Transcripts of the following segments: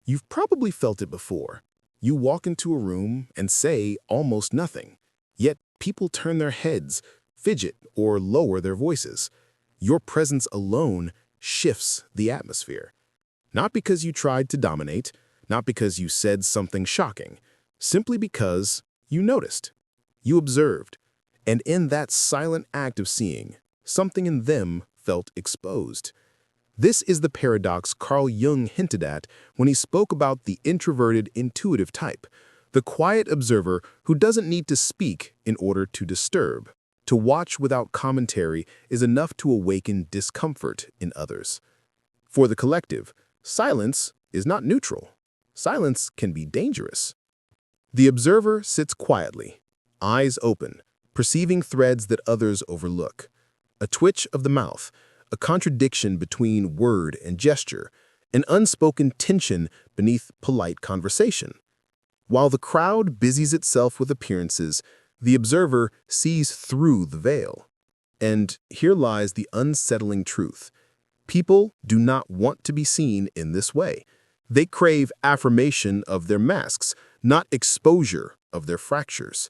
You've probably felt it before. You walk into a room and say almost nothing, yet people turn their heads, fidget, or lower their voices. Your presence alone shifts the atmosphere. Not because you tried to dominate, not because you said something shocking, simply because you noticed, you observed, and in that silent act of seeing, something in them felt exposed. This is the paradox Carl Jung hinted at when he spoke about the introverted intuitive type, the quiet observer who doesn't need to speak in order to disturb. To watch without commentary is enough to awaken discomfort in others. For the collective, silence is not neutral. Silence can be dangerous. The observer sits quietly, eyes open, perceiving threads that others overlook. A twitch of the mouth, a contradiction between word and gesture, an unspoken tension beneath polite conversation. While the crowd busies itself with appearances, the observer sees through the veil. And here lies the unsettling truth. People do not want to be seen in this way. They crave affirmation of their masks, not exposure of their fractures.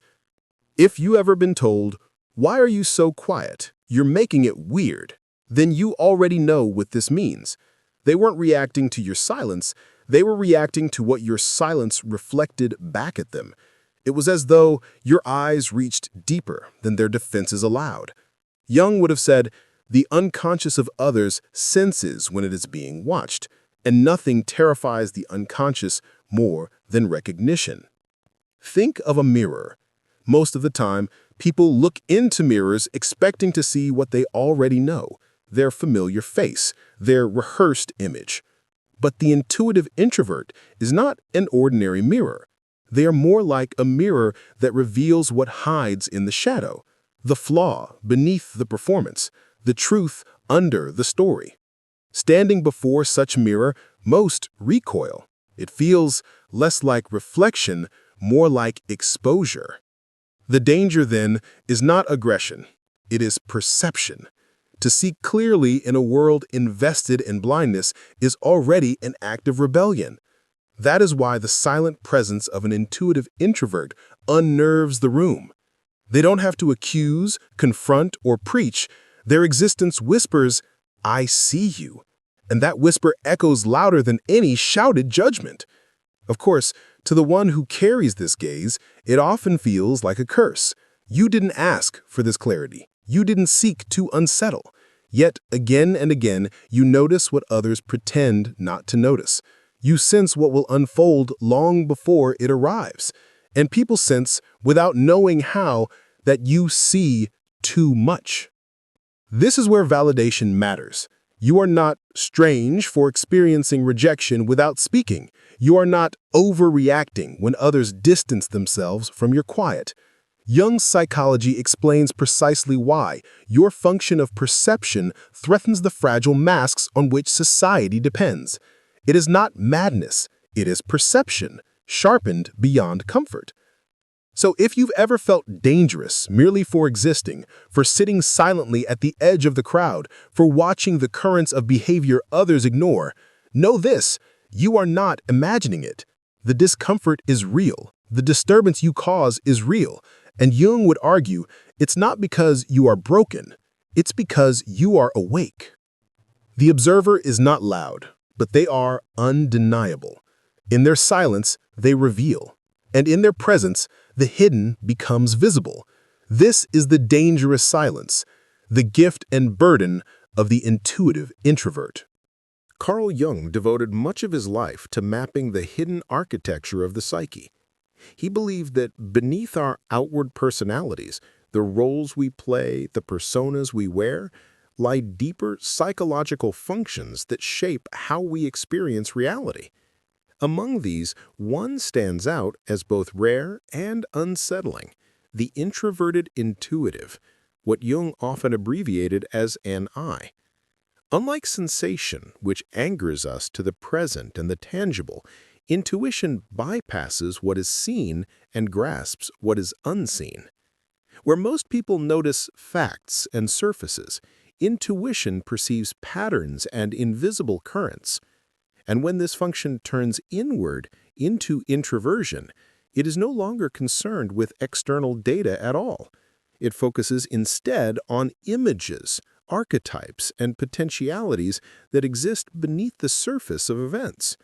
If you ever been told, "Why are you so quiet? You're making it weird," then you already know what this means. They weren't reacting to your silence, they were reacting to what your silence reflected back at them. It was as though your eyes reached deeper than their defenses allowed. Jung would have said, the unconscious of others senses when it is being watched, and nothing terrifies the unconscious more than recognition. Think of a mirror. Most of the time, people look into mirrors expecting to see what they already know, their familiar face, their rehearsed image. But the intuitive introvert is not an ordinary mirror. They are more like a mirror that reveals what hides in the shadow, the flaw beneath the performance, the truth under the story. Standing before such mirror, most recoil. It feels less like reflection, more like exposure. The danger, then, is not aggression. It is perception. To see clearly in a world invested in blindness is already an act of rebellion. That is why the silent presence of an intuitive introvert unnerves the room. They don't have to accuse, confront, or preach. Their existence whispers, "I see you," and that whisper echoes louder than any shouted judgment. Of course, to the one who carries this gaze, it often feels like a curse. You didn't ask for this clarity. You didn't seek to unsettle. Yet, again and again, you notice what others pretend not to notice. You sense what will unfold long before it arrives. And people sense, without knowing how, that you see too much. This is where validation matters. You are not strange for experiencing rejection without speaking. You are not overreacting when others distance themselves from your quiet. Jung's psychology explains precisely why your function of perception threatens the fragile masks on which society depends. It is not madness, it is perception, sharpened beyond comfort. So if you've ever felt dangerous merely for existing, for sitting silently at the edge of the crowd, for watching the currents of behavior others ignore, know this, you are not imagining it. The discomfort is real. The disturbance you cause is real. And Jung would argue, it's not because you are broken, it's because you are awake. The observer is not loud, but they are undeniable. In their silence, they reveal. And in their presence, the hidden becomes visible. This is the dangerous silence, the gift and burden of the intuitive introvert. Carl Jung devoted much of his life to mapping the hidden architecture of the psyche. He believed that beneath our outward personalities, the roles we play, the personas we wear, lie deeper psychological functions that shape how we experience reality. Among these, one stands out as both rare and unsettling, the introverted intuitive, what Jung often abbreviated as an I. Unlike sensation, which angers us to the present and the tangible, intuition bypasses what is seen and grasps what is unseen. Where most people notice facts and surfaces, intuition perceives patterns and invisible currents. And when this function turns inward into introversion, it is no longer concerned with external data at all. It focuses instead on images, archetypes, and potentialities that exist beneath the surface of events.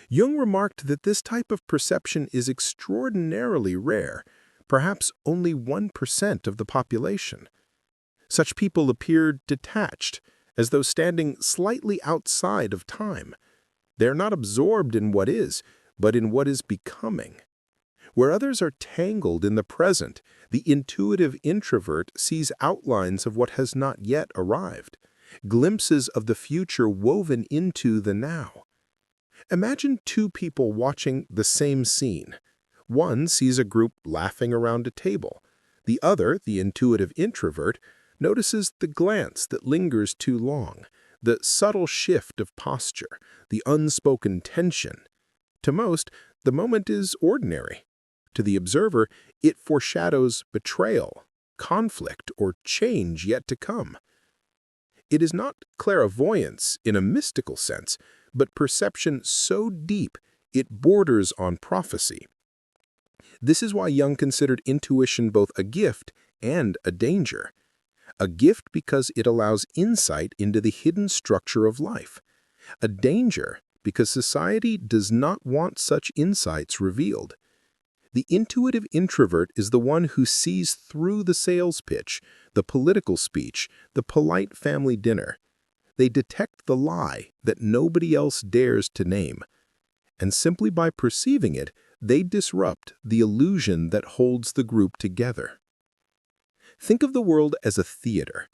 Jung remarked that this type of perception is extraordinarily rare, perhaps only 1% of the population. Such people appear detached, as though standing slightly outside of time. They are not absorbed in what is, but in what is becoming. Where others are tangled in the present, the intuitive introvert sees outlines of what has not yet arrived, glimpses of the future woven into the now. Imagine two people watching the same scene. One sees a group laughing around a table. The other, the intuitive introvert, notices the glance that lingers too long, the subtle shift of posture, the unspoken tension. To most, the moment is ordinary. To the observer, it foreshadows betrayal, conflict, or change yet to come. It is not clairvoyance in a mystical sense, but perception so deep it borders on prophecy. This is why Jung considered intuition both a gift and a danger. A gift because it allows insight into the hidden structure of life. A danger because society does not want such insights revealed. The intuitive introvert is the one who sees through the sales pitch, the political speech, the polite family dinner. They detect the lie that nobody else dares to name. And simply by perceiving it, they disrupt the illusion that holds the group together. Think of the world as a theater.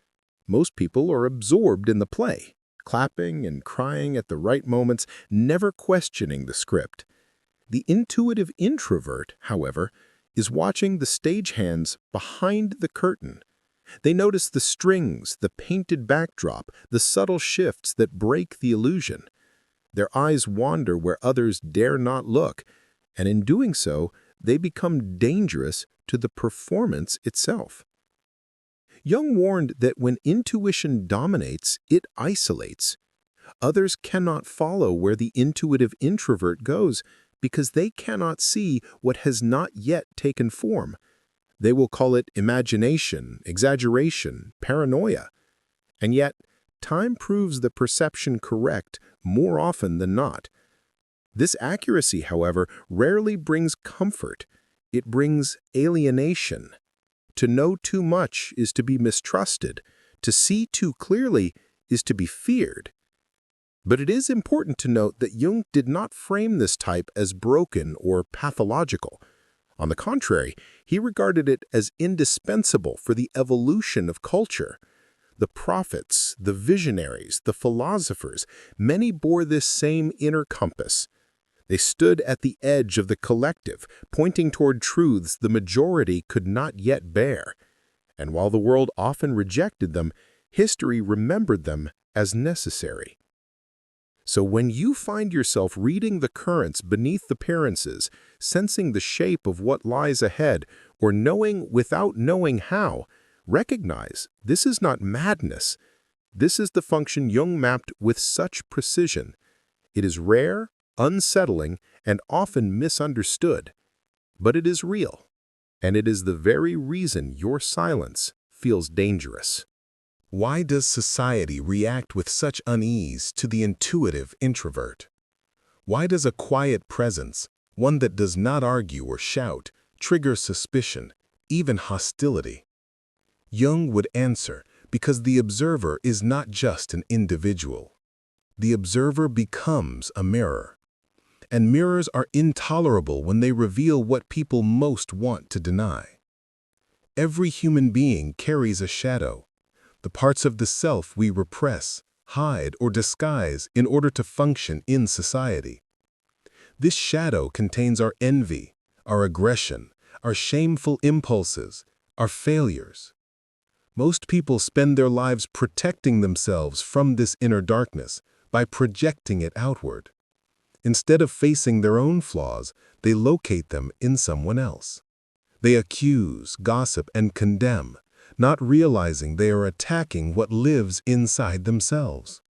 Most people are absorbed in the play, clapping and crying at the right moments, never questioning the script. The intuitive introvert, however, is watching the stagehands behind the curtain. They notice the strings, the painted backdrop, the subtle shifts that break the illusion. Their eyes wander where others dare not look, and in doing so, they become dangerous to the performance itself. Jung warned that when intuition dominates, it isolates. Others cannot follow where the intuitive introvert goes because they cannot see what has not yet taken form. They will call it imagination, exaggeration, paranoia. And yet, time proves the perception correct more often than not. This accuracy, however, rarely brings comfort. It brings alienation. To know too much is to be mistrusted. To see too clearly is to be feared. But it is important to note that Jung did not frame this type as broken or pathological. On the contrary, he regarded it as indispensable for the evolution of culture. The prophets, the visionaries, the philosophers, many bore this same inner compass. They stood at the edge of the collective, pointing toward truths the majority could not yet bear. And while the world often rejected them, history remembered them as necessary. So when you find yourself reading the currents beneath the appearances, sensing the shape of what lies ahead, or knowing without knowing how, recognize this is not madness. This is the function Jung mapped with such precision. It is rare, unsettling, and often misunderstood. But it is real, and it is the very reason your silence feels dangerous. Why does society react with such unease to the intuitive introvert? Why does a quiet presence, one that does not argue or shout, trigger suspicion, even hostility? Jung would answer, because the observer is not just an individual. The observer becomes a mirror. And mirrors are intolerable when they reveal what people most want to deny. Every human being carries a shadow, the parts of the self we repress, hide, or disguise in order to function in society. This shadow contains our envy, our aggression, our shameful impulses, our failures. Most people spend their lives protecting themselves from this inner darkness by projecting it outward. Instead of facing their own flaws, they locate them in someone else. They accuse, gossip, and condemn, not realizing they are attacking what lives inside themselves.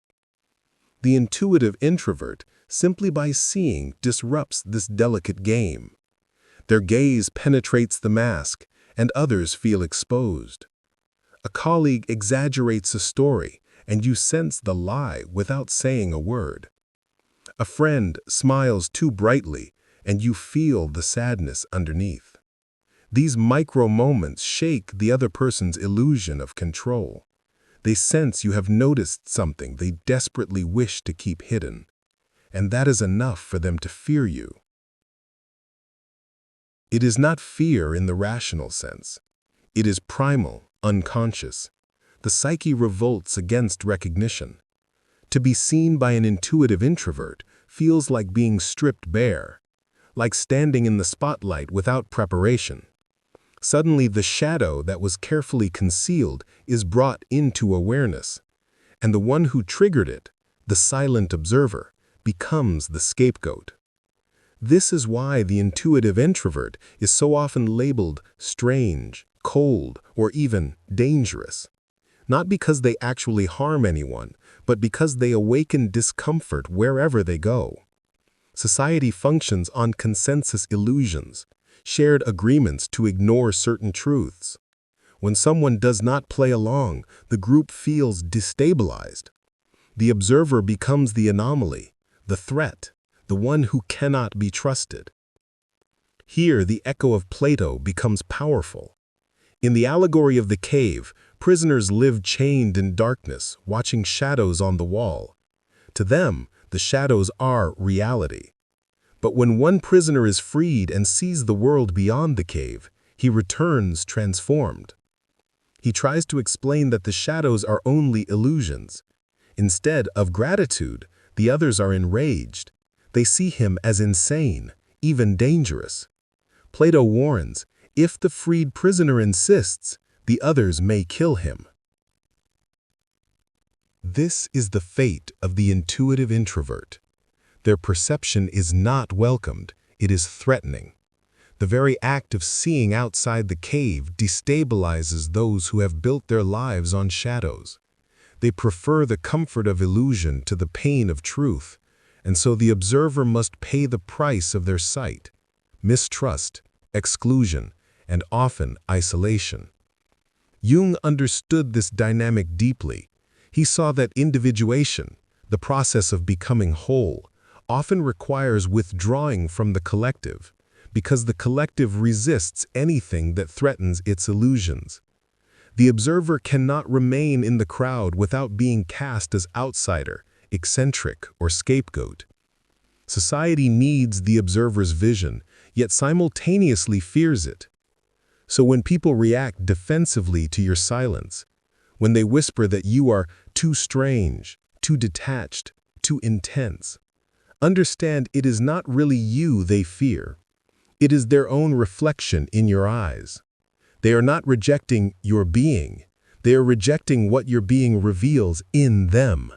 The intuitive introvert, simply by seeing, disrupts this delicate game. Their gaze penetrates the mask, and others feel exposed. A colleague exaggerates a story, and you sense the lie without saying a word. A friend smiles too brightly, and you feel the sadness underneath. These micro moments shake the other person's illusion of control. They sense you have noticed something they desperately wish to keep hidden, and that is enough for them to fear you. It is not fear in the rational sense. It is primal, unconscious. The psyche revolts against recognition. To be seen by an intuitive introvert feels like being stripped bare, like standing in the spotlight without preparation. Suddenly, the shadow that was carefully concealed is brought into awareness, and the one who triggered it, the silent observer, becomes the scapegoat. This is why the intuitive introvert is so often labeled strange, cold, or even dangerous. Not because they actually harm anyone, but because they awaken discomfort wherever they go. Society functions on consensus illusions, shared agreements to ignore certain truths. When someone does not play along, the group feels destabilized. The observer becomes the anomaly, the threat, the one who cannot be trusted. Here, the echo of Plato becomes powerful. In the allegory of the cave, prisoners live chained in darkness, watching shadows on the wall. To them, the shadows are reality. But when one prisoner is freed and sees the world beyond the cave, he returns transformed. He tries to explain that the shadows are only illusions. Instead of gratitude, the others are enraged. They see him as insane, even dangerous. Plato warns, if the freed prisoner insists, the others may kill him. This is the fate of the intuitive introvert. Their perception is not welcomed, it is threatening. The very act of seeing outside the cave destabilizes those who have built their lives on shadows. They prefer the comfort of illusion to the pain of truth, and so the observer must pay the price of their sight: mistrust, exclusion, and often isolation. Jung understood this dynamic deeply. He saw that individuation, the process of becoming whole, often requires withdrawing from the collective, because the collective resists anything that threatens its illusions. The observer cannot remain in the crowd without being cast as outsider, eccentric, or scapegoat. Society needs the observer's vision, yet simultaneously fears it. So when people react defensively to your silence, when they whisper that you are too strange, too detached, too intense, understand it is not really you they fear. It is their own reflection in your eyes. They are not rejecting your being. They are rejecting what your being reveals in them.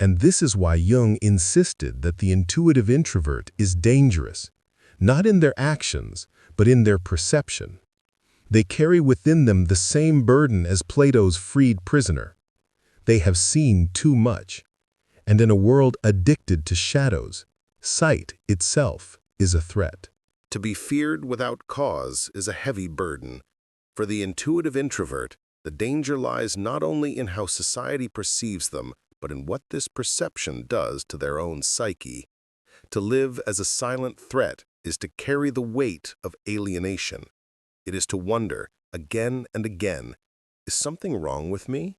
And this is why Jung insisted that the intuitive introvert is dangerous, not in their actions, but in their perception. They carry within them the same burden as Plato's freed prisoner. They have seen too much. And in a world addicted to shadows, sight itself is a threat. To be feared without cause is a heavy burden. For the intuitive introvert, the danger lies not only in how society perceives them, but in what this perception does to their own psyche. To live as a silent threat is to carry the weight of alienation. It is to wonder, again and again, is something wrong with me?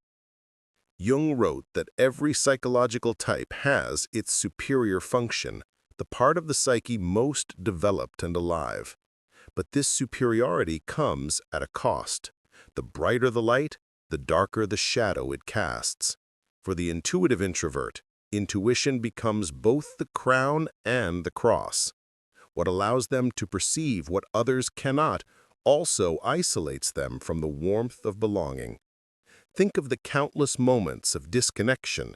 Jung wrote that every psychological type has its superior function, the part of the psyche most developed and alive. But this superiority comes at a cost. The brighter the light, the darker the shadow it casts. For the intuitive introvert, intuition becomes both the crown and the cross. What allows them to perceive what others cannot also isolates them from the warmth of belonging. Think of the countless moments of disconnection.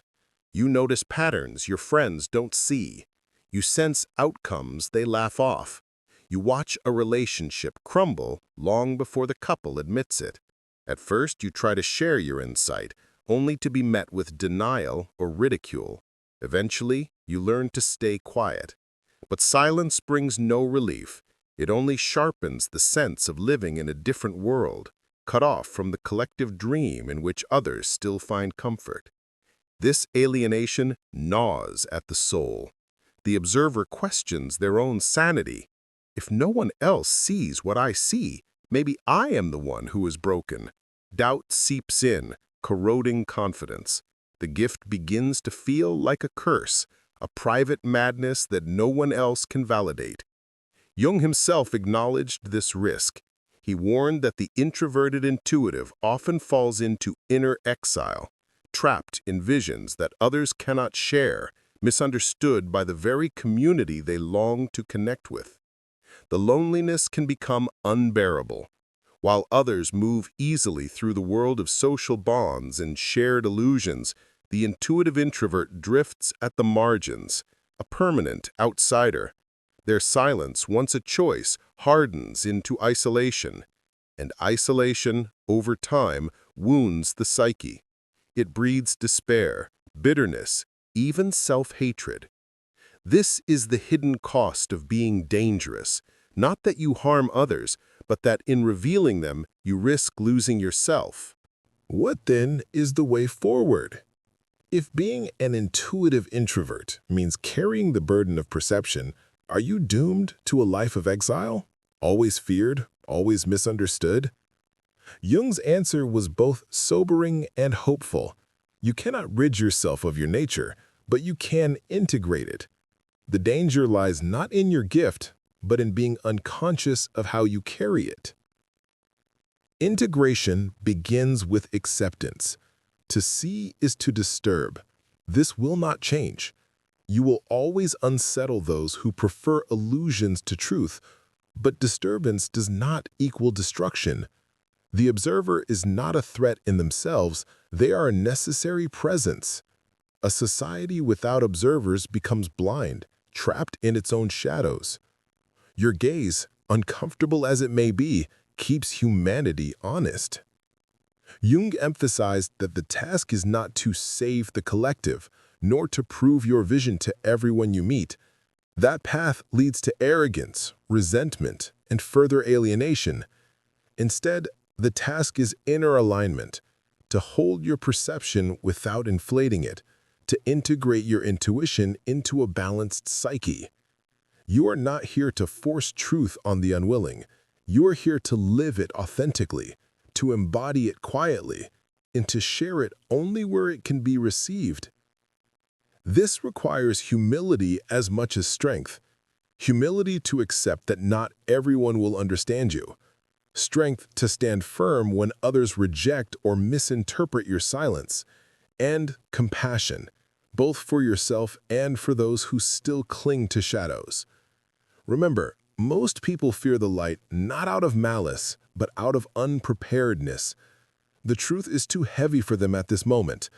You notice patterns your friends don't see. You sense outcomes they laugh off. You watch a relationship crumble long before the couple admits it. At first, you try to share your insight, only to be met with denial or ridicule. Eventually, you learn to stay quiet. But silence brings no relief. It only sharpens the sense of living in a different world, cut off from the collective dream in which others still find comfort. This alienation gnaws at the soul. The observer questions their own sanity. If no one else sees what I see, maybe I am the one who is broken. Doubt seeps in, corroding confidence. The gift begins to feel like a curse, a private madness that no one else can validate. Jung himself acknowledged this risk. He warned that the introverted intuitive often falls into inner exile, trapped in visions that others cannot share, misunderstood by the very community they long to connect with. The loneliness can become unbearable. While others move easily through the world of social bonds and shared illusions, the intuitive introvert drifts at the margins, a permanent outsider. Their silence, once a choice, hardens into isolation, and isolation, over time, wounds the psyche. It breeds despair, bitterness, even self-hatred. This is the hidden cost of being dangerous, not that you harm others, but that in revealing them, you risk losing yourself. What then is the way forward? If being an intuitive introvert means carrying the burden of perception, are you doomed to a life of exile? Always feared, always misunderstood? Jung's answer was both sobering and hopeful. You cannot rid yourself of your nature, but you can integrate it. The danger lies not in your gift, but in being unconscious of how you carry it. Integration begins with acceptance. To see is to disturb. This will not change. You will always unsettle those who prefer illusions to truth, but disturbance does not equal destruction. The observer is not a threat in themselves, they are a necessary presence. A society without observers becomes blind, trapped in its own shadows. Your gaze, uncomfortable as it may be, keeps humanity honest. Jung emphasized that the task is not to save the collective, nor to prove your vision to everyone you meet. That path leads to arrogance, resentment, and further alienation. Instead, the task is inner alignment, to hold your perception without inflating it, to integrate your intuition into a balanced psyche. You are not here to force truth on the unwilling. You are here to live it authentically, to embody it quietly, and to share it only where it can be received. This requires humility as much as strength. Humility to accept that not everyone will understand you. Strength to stand firm when others reject or misinterpret your silence. And compassion, both for yourself and for those who still cling to shadows. Remember, most people fear the light not out of malice, but out of unpreparedness. The truth is too heavy for them at this moment.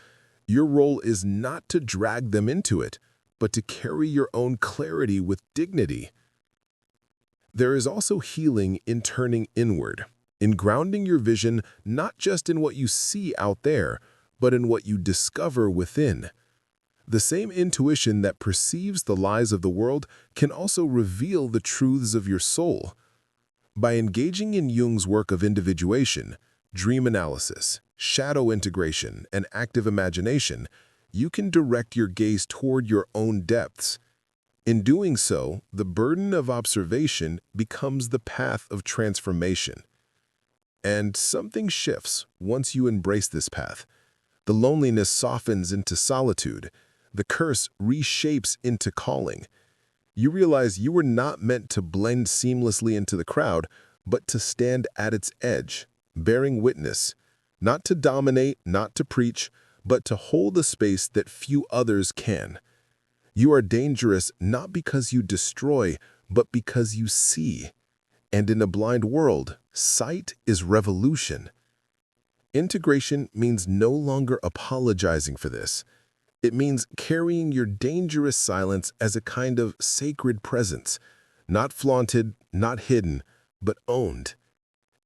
Your role is not to drag them into it, but to carry your own clarity with dignity. There is also healing in turning inward, in grounding your vision not just in what you see out there, but in what you discover within. The same intuition that perceives the lies of the world can also reveal the truths of your soul. By engaging in Jung's work of individuation, dream analysis, shadow integration, and active imagination, you can direct your gaze toward your own depths. In doing so, the burden of observation becomes the path of transformation. And something shifts once you embrace this path. The loneliness softens into solitude. The curse reshapes into calling. You realize you were not meant to blend seamlessly into the crowd, but to stand at its edge, bearing witness, not to dominate, not to preach, but to hold a space that few others can. You are dangerous not because you destroy, but because you see. And in a blind world, sight is revolution. Integration means no longer apologizing for this. It means carrying your dangerous silence as a kind of sacred presence, not flaunted, not hidden, but owned.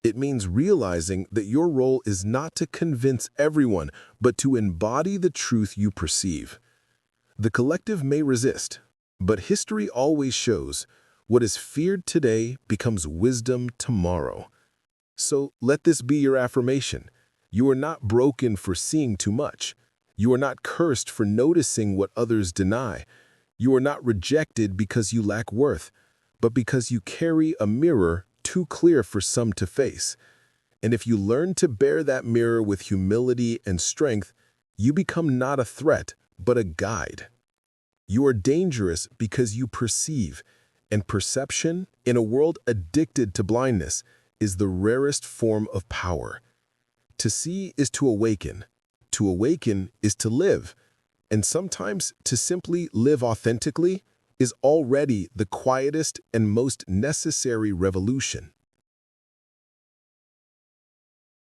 It means realizing that your role is not to convince everyone, but to embody the truth you perceive. The collective may resist, but history always shows what is feared today becomes wisdom tomorrow. So let this be your affirmation. You are not broken for seeing too much. You are not cursed for noticing what others deny. You are not rejected because you lack worth, but because you carry a mirror too clear for some to face. And if you learn to bear that mirror with humility and strength, you become not a threat, but a guide. You are dangerous because you perceive, and perception, in a world addicted to blindness, is the rarest form of power. To see is to awaken. To awaken is to live. And sometimes to simply live authentically is already the quietest and most necessary revolution.